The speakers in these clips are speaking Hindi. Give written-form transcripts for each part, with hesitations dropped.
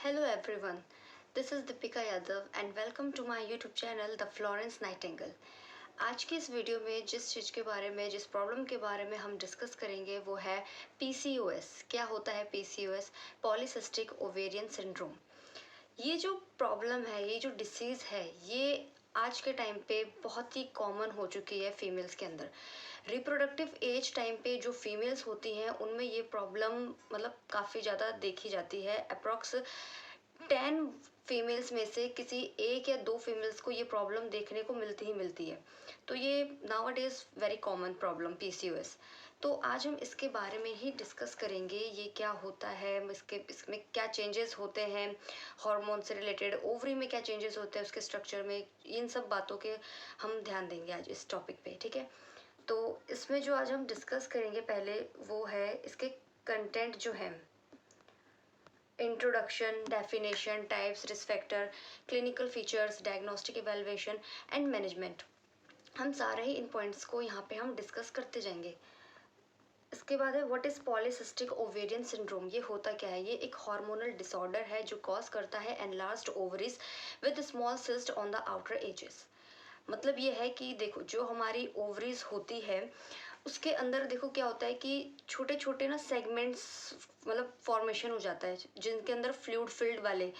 Hello everyone, this is Deepika Yadav and welcome to my YouTube channel The Florence Nightingale। आज की इस वीडियो में जिस चीज़ के बारे में जिस प्रॉब्लम के बारे में हम डिस्कस करेंगे वो है PCOS। क्या होता है PCOS? Polycystic ovarian syndrome. ये जो प्रॉब्लम है, ये जो डिसीज़ है, ये आज के टाइम पे बहुत ही कॉमन हो चुकी है फीमेल्स के अंदर। रिप्रोडक्टिव एज टाइम पे जो फीमेल्स होती हैं उनमें ये प्रॉब्लम मतलब काफ़ी ज़्यादा देखी जाती है। अप्रॉक्स 10 फीमेल्स में से किसी एक या दो फीमेल्स को ये प्रॉब्लम देखने को मिलती ही मिलती है। तो ये nowadays very common problem PCOS। तो आज हम इसके बारे में ही डिस्कस करेंगे, ये क्या होता है, इसमें क्या चेंजेस होते हैं, हार्मोन से रिलेटेड ओवरी में क्या चेंजेस होते हैं उसके स्ट्रक्चर में, इन सब बातों के हम ध्यान देंगे आज इस टॉपिक पे। ठीक है, तो इसमें जो आज हम डिस्कस करेंगे पहले वो है इसके कंटेंट जो है, introduction, definition, types, risk factor, clinical features, diagnostic evaluation and management. हम सारे ही इन पॉइंट्स को यहाँ पे हम डिस्कस करते जाएंगे। इसके बाद है what is polycystic ovarian syndrome. ये होता क्या है? ये एक हार्मोनल डिसऑर्डर है जो कॉज करता है enlarged ovaries with small cyst on the outer edges. मतलब ये है कि देखो, जो हमारी ओवरीज होती है उसके अंदर देखो क्या होता है कि छोटे छोटे ना सेगमेंट्स मतलब फॉर्मेशन हो जाता है जिनके अंदर फ्लूइड फिल्ड वाले,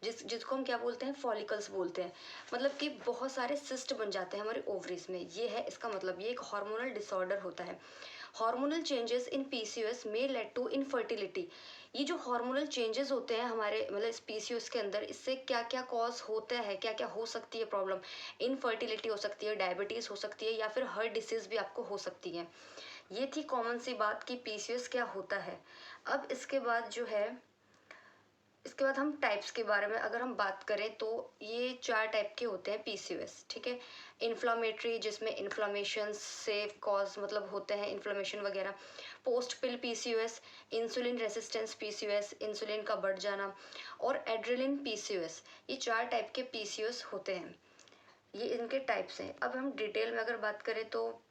जिसको हम क्या बोलते हैं, फॉलिकल्स बोलते हैं। मतलब कि बहुत सारे सिस्ट बन जाते हैं हमारे ओवरीज में। ये है इसका मतलब, ये एक हार्मोनल डिसऑर्डर होता है। हार्मोनल चेंजेस इन PCOS में लेड टू इनफर्टिलिटी। ये जो हार्मोनल चेंजेस होते हैं हमारे मतलब इस PCOS के अंदर, इससे क्या क्या कॉज होता है, क्या क्या हो सकती है प्रॉब्लम। इनफर्टिलिटी हो सकती है, डायबिटीज़ हो सकती है, या फिर हार्ट डिसीज़ भी आपको हो सकती है। ये थी कॉमन सी बात कि PCOS क्या होता है। अब इसके बाद जो है, इसके बाद हम टाइप्स के बारे में अगर हम बात करें तो ये 4 टाइप के होते हैं PCOS। ठीक है, इन्फ्लामेटरी, जिसमें इन्फ्लामेशन से कॉज मतलब होते हैं इन्फ्लामेशन वगैरह। पोस्ट पिल PCOS, insulin resistance PCOS, insulin का बढ़ जाना, और एड्रेलिन PCOS। ये 4 टाइप के PCOS होते हैं। ये इनके टाइप्स हैं। अब हम डिटेल में अगर बात करें तो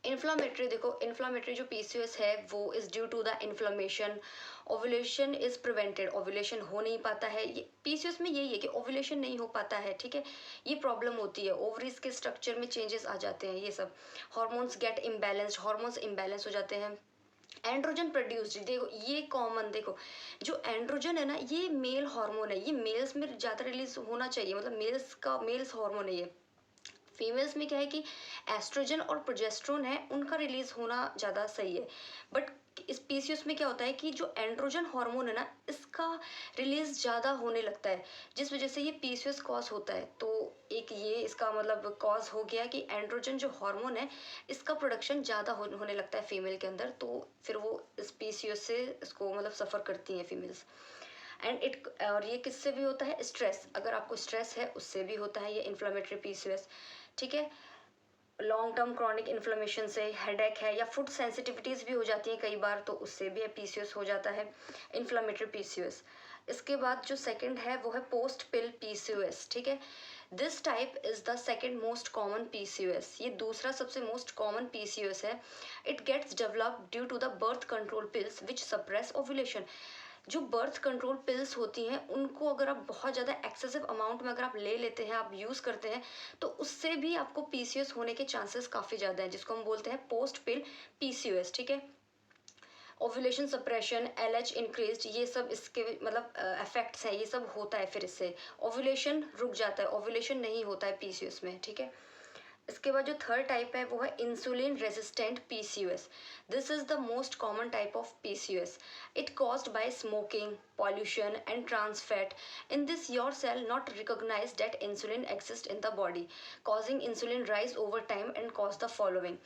इन्फ्लामेटरी, देखो इन्फ्लामेटरी जो PCOS है वो is due to the inflammation. Ovulation is prevented, ovulation हो नहीं पाता है। ये PCOS में यही है कि ओवुलेशन नहीं हो पाता है। ठीक है, ये प्रॉब्लम होती है, ओवरीज के स्ट्रक्चर में चेंजेस आ जाते हैं ये सब। Hormones get imbalanced, hormones imbalance हो जाते हैं। एंड्रोजन प्रोड्यूस्ड, देखो ये कॉमन, देखो जो एंड्रोजन है ना, ये मेल हार्मोन है। ये मेल्स में ज़्यादा रिलीज होना चाहिए, मतलब मेल्स हार्मोन है ये। फीमेल्स में क्या है कि एस्ट्रोजन और प्रोजेस्ट्रोन है, उनका रिलीज होना ज़्यादा सही है। बट इस PCOS में क्या होता है कि जो एंड्रोजन हार्मोन है ना, इसका रिलीज ज़्यादा होने लगता है, जिस वजह से ये PCOS कॉज होता है। तो एक ये इसका मतलब कॉज हो गया कि एंड्रोजन जो हार्मोन है इसका प्रोडक्शन ज़्यादा होने लगता है फीमेल के अंदर, तो फिर वो इस PCOS से इसको मतलब सफ़र करती हैं फीमेल्स। एंड इट, और ये किससे भी होता है? स्ट्रेस, अगर आपको स्ट्रेस है उससे भी होता है ये इन्फ्लामेटरी PCOS। ठीक है, लॉन्ग टर्म क्रॉनिक इन्फ्लेमेशन से, हेडेक है, या फूड सेंसिटिविटीज़ भी हो जाती हैं कई बार, तो उससे भी PCOS हो जाता है, इन्फ्लामेटरी PCOS। इसके बाद जो सेकंड है वो है पोस्ट पिल PCOS। ठीक है, this type is the second most common PCOS। ये दूसरा सबसे मोस्ट कॉमन PCOS है। It gets develop due to the birth control pills which suppress ovulation. जो बर्थ कंट्रोल पिल्स होती हैं उनको अगर आप बहुत ज़्यादा एक्सेसिव अमाउंट में अगर आप ले लेते हैं, आप यूज़ करते हैं, तो उससे भी आपको PCOS होने के चांसेस काफ़ी ज़्यादा हैं, जिसको हम बोलते हैं पोस्ट पिल PCOS। ठीक है, ओव्यूलेशन सप्रेशन, LH इंक्रीज, ये सब इसके मतलब इफेक्ट्स हैं, ये सब होता है। फिर इससे ओव्यूलेशन रुक जाता है, ओव्यूलेशन नहीं होता है PCOS में। ठीक है, इसके बाद जो थर्ड टाइप है वो है insulin resistant PCOS। This is the most common type of PCOS। It caused by smoking, pollution and trans fat. In this your cell not recognise that insulin exist in the body, causing insulin rise over time and cause the following.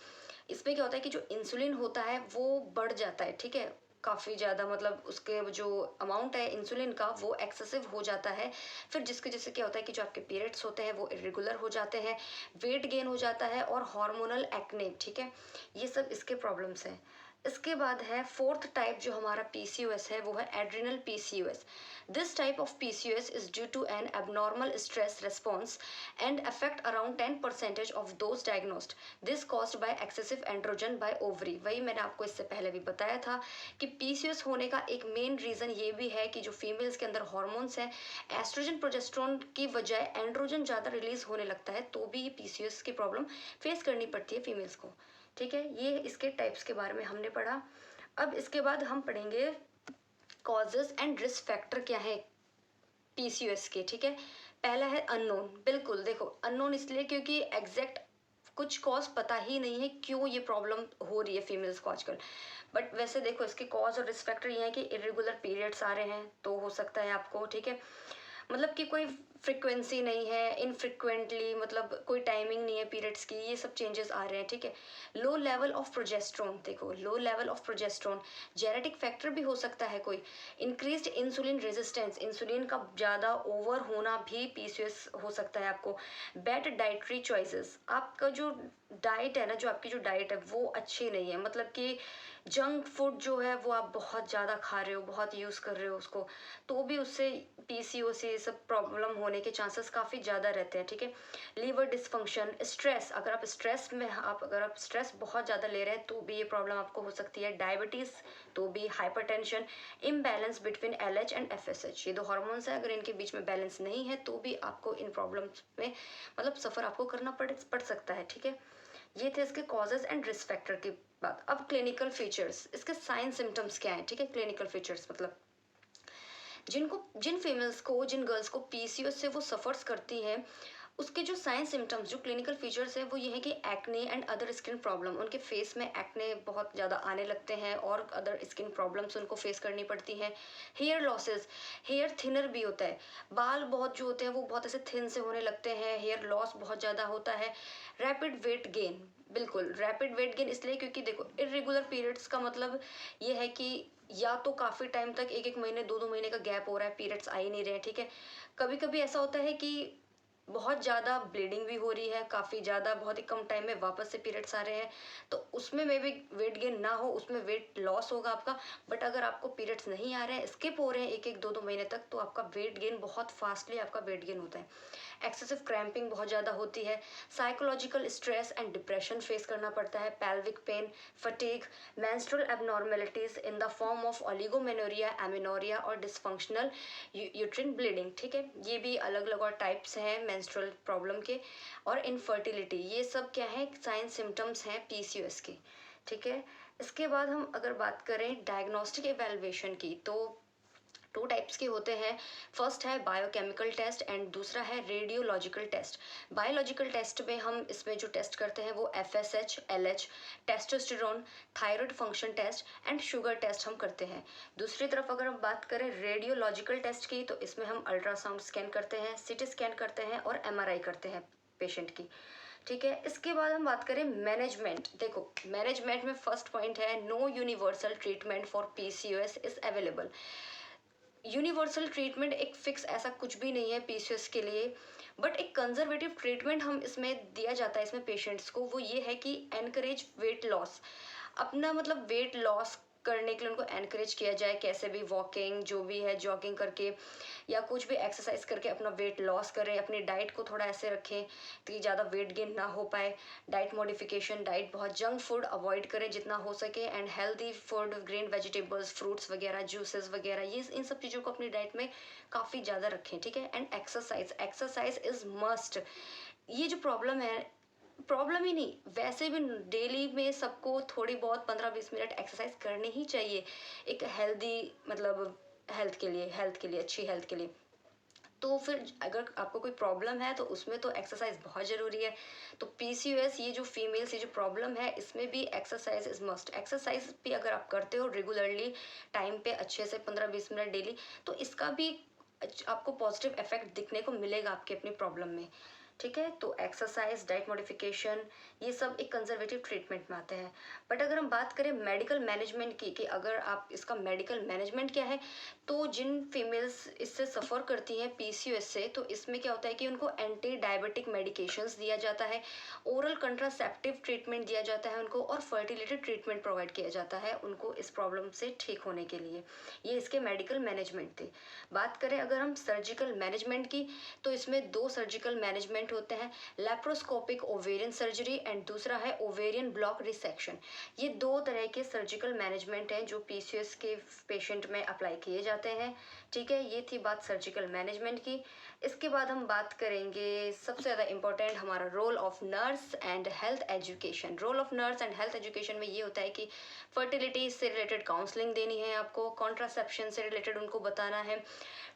इसमें क्या होता है कि जो इंसुलिन होता है वो बढ़ जाता है। ठीक है, काफ़ी ज़्यादा मतलब उसके जो अमाउंट है इंसुलिन का वो एक्सेसिव हो जाता है। फिर जिसकी वजह से क्या होता है कि जो आपके पीरियड्स होते हैं वो इरेगुलर हो जाते हैं, वेट गेन हो जाता है, और हार्मोनल एक्ने। ठीक है, ये सब इसके प्रॉब्लम्स हैं। इसके बाद है फोर्थ टाइप जो हमारा पीसीओएस है, वो है adrenal PCOS. This type of PCOS is due to an abnormal stress response and affect around 10% of those diagnosed. This caused by excessive androgen by ovary. वही मैंने आपको इससे पहले भी बताया था कि पीसीओएस होने का एक मेन रीज़न ये भी है कि जो फीमेल्स के अंदर हॉर्मोन्स हैं, एस्ट्रोजन प्रोजेस्टेरोन की बजाय एंड्रोजन ज़्यादा रिलीज होने लगता है, तो भी ये पीसीओएस की प्रॉब्लम फेस करनी पड़ती है फीमेल्स को. ठीक है, ये इसके टाइप्स के बारे में हमने पढ़ा. अब इसके बाद हम पढ़ेंगे कॉजेज एंड रिस्क फैक्टर क्या है पीसीओएस के. ठीक है, पहला है अननोन. बिल्कुल देखो, अननोन इसलिए क्योंकि एग्जैक्ट कुछ कॉज पता ही नहीं है क्यों ये प्रॉब्लम हो रही है फीमेल्स को आजकल. बट वैसे देखो, इसके कॉज और रिस्क फैक्टर ये है कि इरेगुलर पीरियड्स आ रहे हैं तो हो सकता है आपको. ठीक है, मतलब कि कोई फ्रिक्वेंसी नहीं है, इनफ्रिक्वेंटली, मतलब कोई टाइमिंग नहीं है पीरियड्स की, ये सब चेंजेस आ रहे हैं. ठीक है, लो लेवल ऑफ प्रोजेस्ट्रॉन. देखो, low level of progesterone genetic factor भी हो सकता है कोई. इंक्रीज्ड इंसुलिन रेजिस्टेंस, इंसुलिन का ज़्यादा ओवर होना भी पीसीओएस हो सकता है आपको. बैड डाइटरी चॉइसेस, आपका जो डाइट है ना, जो आपकी जो डाइट है वो अच्छी नहीं है, मतलब कि जंक फूड जो है वो आप बहुत ज़्यादा खा रहे हो, बहुत यूज़ कर रहे हो उसको, तो भी उससे पीसीओएस ये सब प्रॉब्लम होने के चांसेस काफ़ी ज़्यादा रहते हैं. ठीक है, लीवर डिसफंक्शन, स्ट्रेस, अगर आप स्ट्रेस बहुत ज़्यादा ले रहे हैं तो भी ये प्रॉब्लम आपको हो सकती है. डायबिटीज़, तो भी hypertension, imbalance between LH and FSH, ये दो हार्मोन्स हैं, अगर इनके बीच में बैलेंस नहीं है तो भी आपको इन प्रॉब्लम्स में मतलब सफ़र आपको करना पड़ सकता है. ठीक है, ये थे इसके कॉजेज एंड रिस्क फैक्टर की बात. अब क्लिनिकल फीचर्स, इसके साइन सिम्टम्स क्या हैं. ठीक है, क्लिनिकल फीचर्स मतलब जिन फीमेल्स को, जिन गर्ल्स को पीसीओएस से वो सफ़र्स करती हैं, उसके जो साइन सिम्टम्स, जो क्लिनिकल फीचर्स है वो ये है कि acne and other skin problem, उनके फेस में एक्ने बहुत ज़्यादा आने लगते हैं और अदर स्किन प्रॉब्लम्स उनको फेस करनी पड़ती हैं. हेयर लॉसेस, हेयर थिनर भी होता है, बाल बहुत जो होते हैं वो बहुत ऐसे थिन से होने लगते हैं, हेयर लॉस बहुत ज़्यादा होता है. रैपिड वेट गेन, बिल्कुल रैपिड वेट गेन इसलिए क्योंकि देखो, इरेगुलर पीरियड्स का मतलब ये है कि या तो काफ़ी टाइम तक, एक एक महीने, दो दो महीने का गैप हो रहा है, पीरियड्स आ ही नहीं रहे हैं. ठीक है, कभी कभी ऐसा होता है कि बहुत ज़्यादा ब्लीडिंग भी हो रही है, काफ़ी ज़्यादा, बहुत ही कम टाइम में वापस से पीरियड्स आ रहे हैं, तो उसमें मे भी वेट गेन ना हो, उसमें वेट लॉस होगा आपका. बट अगर आपको पीरियड्स नहीं आ रहे हैं, स्किप हो रहे हैं एक एक दो दो महीने तक, तो आपका वेट गेन बहुत फास्टली आपका वेट गेन होता है. एक्सेसिव क्रैम्पिंग बहुत ज़्यादा होती है. Psychological stress and depression face करना पड़ता है. Pelvic pain, fatigue, menstrual abnormalities in the form of oligomenoria, amenorrhea और dysfunctional uterine bleeding. ठीक है, ये भी अलग अलग और टाइप्स हैं menstrual प्रॉब्लम के. और इनफर्टिलिटी, ये सब क्या है, साइन सिम्टम्स हैं पीसीओएस के. ठीक है, इसके बाद हम अगर बात करें डायग्नोस्टिक एवेलुएशन की, तो टू टाइप्स के होते हैं. फर्स्ट है बायोकेमिकल टेस्ट एंड दूसरा है रेडियोलॉजिकल टेस्ट. बायोलॉजिकल टेस्ट में हम इसमें जो टेस्ट करते हैं वो FSH, LH, testosterone, thyroid function test and sugar test हम करते हैं. दूसरी तरफ अगर हम बात करें रेडियोलॉजिकल टेस्ट की, तो इसमें हम अल्ट्रासाउंड स्कैन करते हैं, सीटी स्कैन करते हैं और एमआरआई करते हैं पेशेंट की. ठीक है, इसके बाद हम बात करें मैनेजमेंट. देखो, मैनेजमेंट में फर्स्ट पॉइंट है no universal treatment for PCOS is available. Universal treatment एक फिक्स ऐसा कुछ भी नहीं है पीसीओएस के लिए, बट एक कंजर्वेटिव ट्रीटमेंट हम इसमें दिया जाता है इसमें पेशेंट्स को, वो ये है कि एनकरेज वेट लॉस. अपना मतलब वेट लॉस करने के लिए उनको एनकरेज किया जाए, कैसे भी वॉकिंग जो भी है, जॉगिंग करके या कुछ भी एक्सरसाइज करके अपना वेट लॉस करें. अपनी डाइट को थोड़ा ऐसे रखें कि ज़्यादा वेट गेन ना हो पाए. डाइट मॉडिफिकेशन, डाइट बहुत जंक फूड अवॉइड करें जितना हो सके, and healthy food, green vegetables, fruits वगैरह, जूसेस वगैरह, ये इन सब चीज़ों को अपनी डाइट में काफ़ी ज़्यादा रखें. ठीक है, and exercise, exercise is must. ये जो प्रॉब्लम है, प्रॉब्लम ही नहीं, वैसे भी डेली में सबको थोड़ी बहुत 15-20 मिनट एक्सरसाइज करनी ही चाहिए, एक हेल्दी मतलब हेल्थ के लिए, अच्छी हेल्थ के लिए. तो फिर अगर आपको कोई प्रॉब्लम है तो उसमें तो एक्सरसाइज बहुत ज़रूरी है. तो पीसीओएस, ये जो फीमेल्स, ये जो प्रॉब्लम है, इसमें भी एक्सरसाइज इज मस्ट. एक्सरसाइज भी अगर आप करते हो रेगुलरली, टाइम पे अच्छे से 15-20 मिनट डेली, तो इसका भी आपको पॉजिटिव इफेक्ट दिखने को मिलेगा आपके अपनी प्रॉब्लम में. ठीक है। तो एक्सरसाइज, डाइट मॉडिफिकेशन, ये सब एक कंजर्वेटिव ट्रीटमेंट में आते हैं। बट अगर हम बात करें मेडिकल मैनेजमेंट की, कि अगर आप इसका मेडिकल मैनेजमेंट क्या है, तो जिन फीमेल्स इससे सफ़र करती हैं पीसीओएस से, तो इसमें क्या होता है कि उनको एंटी डायबिटिक मेडिकेशंस दिया जाता है, ओरल कंट्रासेप्टिव ट्रीटमेंट दिया जाता है उनको, और फर्टिलिटी ट्रीटमेंट प्रोवाइड किया जाता है उनको इस प्रॉब्लम से ठीक होने के लिए। ये इसके मेडिकल मैनेजमेंट थे। बात करें अगर हम सर्जिकल मैनेजमेंट की, तो इसमें दो सर्जिकल मैनेजमेंट होते हैं, लेप्रोस्कोपिक ओवेरियन सर्जरी एंड दूसरा है ओवेरियन ब्लॉक रिसेक्शन। ये दो तरह के सर्जिकल मैनेजमेंट हैं जो पीसीओएस के पेशेंट में अप्लाई किए जाते हैं। ठीक है, ये थी बात सर्जिकल मैनेजमेंट की। इसके बाद हम बात करेंगे सबसे ज़्यादा इम्पोर्टेंट, हमारा role of nurse and health education. Role of nurse and health education में ये होता है कि फर्टिलिटी से रिलेटेड काउंसलिंग देनी है आपको, कॉन्ट्रासेप्शन से रिलेटेड उनको बताना है,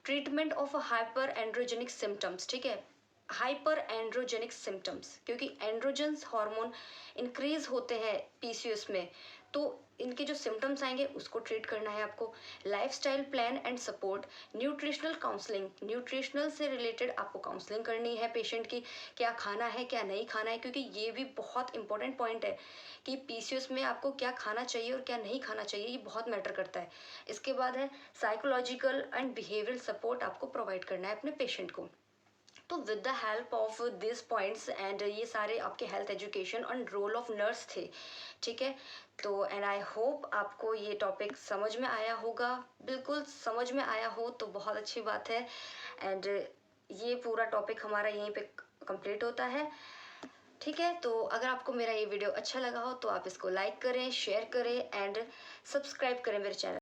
treatment of hyper androgenic symptoms. ठीक है, हाइपर एंड्रोजेनिक सिम्टम्स, क्योंकि एंड्रोजन्स हार्मोन इंक्रीज होते हैं पीसीओएस में, तो इनके जो सिम्टम्स आएंगे उसको ट्रीट करना है आपको। Lifestyle plan and support, nutritional counselling, nutritional से रिलेटेड आपको काउंसलिंग करनी है पेशेंट की, क्या खाना है क्या नहीं खाना है, क्योंकि ये भी बहुत इंपॉर्टेंट पॉइंट है कि पीसीओएस में आपको क्या खाना चाहिए और क्या नहीं खाना चाहिए, ये बहुत मैटर करता है। इसके बाद है साइकोलॉजिकल एंड बिहेवियरल सपोर्ट आपको प्रोवाइड करना है अपने पेशेंट को। तो with the help of this points and ये सारे आपके health education and role of nurse थे। ठीक है, तो एंड आई होप आपको ये टॉपिक समझ में आया होगा। बिल्कुल समझ में आया हो तो बहुत अच्छी बात है। एंड ये पूरा टॉपिक हमारा यहीं पे कंप्लीट होता है। ठीक है, तो अगर आपको मेरा ये वीडियो अच्छा लगा हो तो आप इसको लाइक करें, शेयर करें एंड सब्सक्राइब करें मेरे चैनल।